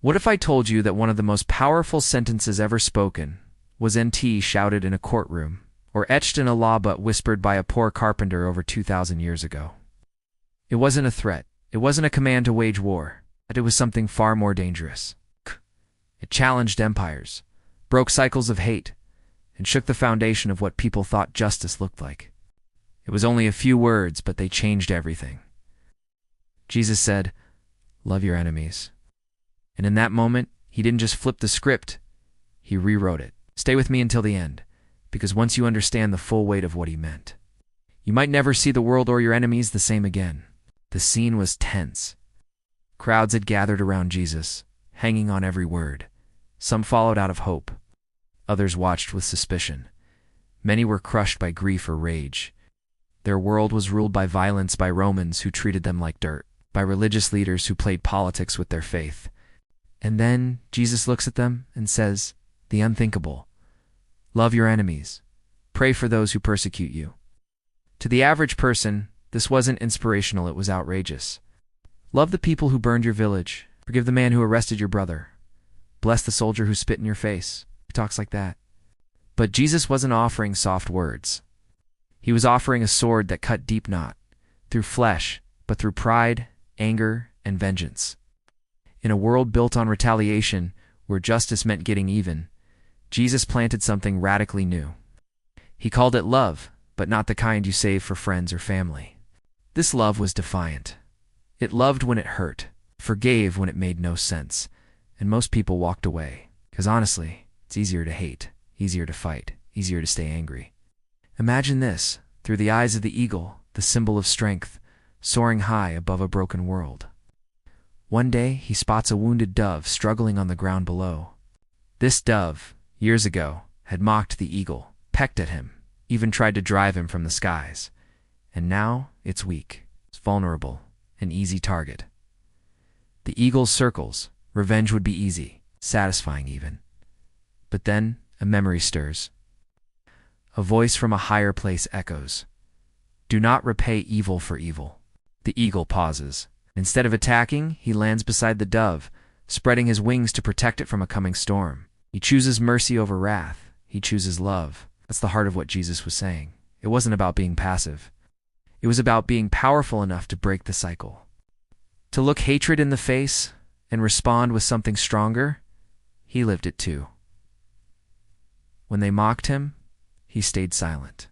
What if I told you that one of the most powerful sentences ever spoken was NT shouted in a courtroom, or etched in a law book whispered by a poor carpenter over 2,000 years ago? It wasn't a threat. It wasn't a command to wage war. It was something far more dangerous. It challenged empires, broke cycles of hate, and shook the foundation of what people thought justice looked like. It was only a few words, but they changed everything. Jesus said, "Love your enemies." And in that moment, he didn't just flip the script, he rewrote it. Stay with me until the end, because once you understand the full weight of what he meant, you might never see the world or your enemies the same again. The scene was tense. Crowds had gathered around Jesus, hanging on every word. Some followed out of hope. Others watched with suspicion. Many were crushed by grief or rage. Their world was ruled by violence, by Romans who treated them like dirt, by religious leaders who played politics with their faith. And then Jesus looks at them and says, the unthinkable. Love your enemies. Pray for those who persecute you. To the average person, this wasn't inspirational, it was outrageous. Love the people who burned your village. Forgive the man who arrested your brother. Bless the soldier who spit in your face. He talks like that. But Jesus wasn't offering soft words. He was offering a sword that cut deep, not through flesh, but through pride, anger, and vengeance. In a world built on retaliation, where justice meant getting even, Jesus planted something radically new. He called it love, but not the kind you save for friends or family. This love was defiant. It loved when it hurt, forgave when it made no sense, and most people walked away. Because honestly, it's easier to hate, easier to fight, easier to stay angry. Imagine this, through the eyes of the eagle, the symbol of strength, soaring high above a broken world. One day, he spots a wounded dove struggling on the ground below. This dove, years ago, had mocked the eagle, pecked at him, even tried to drive him from the skies. And now, it's weak, it's vulnerable, an easy target. The eagle circles. Revenge would be easy, satisfying even. But then, a memory stirs. A voice from a higher place echoes. Do not repay evil for evil. The eagle pauses. Instead of attacking, he lands beside the dove, spreading his wings to protect it from a coming storm. He chooses mercy over wrath. He chooses love. That's the heart of what Jesus was saying. It wasn't about being passive. It was about being powerful enough to break the cycle. To look hatred in the face and respond with something stronger, he lived it too. When they mocked him, he stayed silent.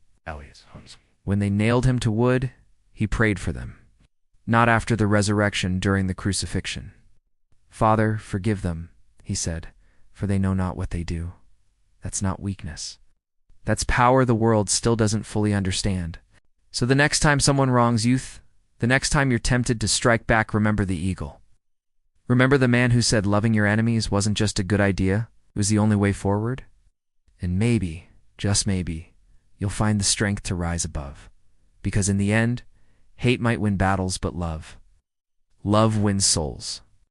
When they nailed him to wood, he prayed for them. Not after the resurrection, during the crucifixion. Father, forgive them, he said, for they know not what they do. That's not weakness. That's power the world still doesn't fully understand. So the next time someone wrongs you, the next time you're tempted to strike back, remember the eagle. Remember the man who said loving your enemies wasn't just a good idea, it was the only way forward? And maybe, just maybe, you'll find the strength to rise above. Because in the end, hate might win battles, but love wins souls.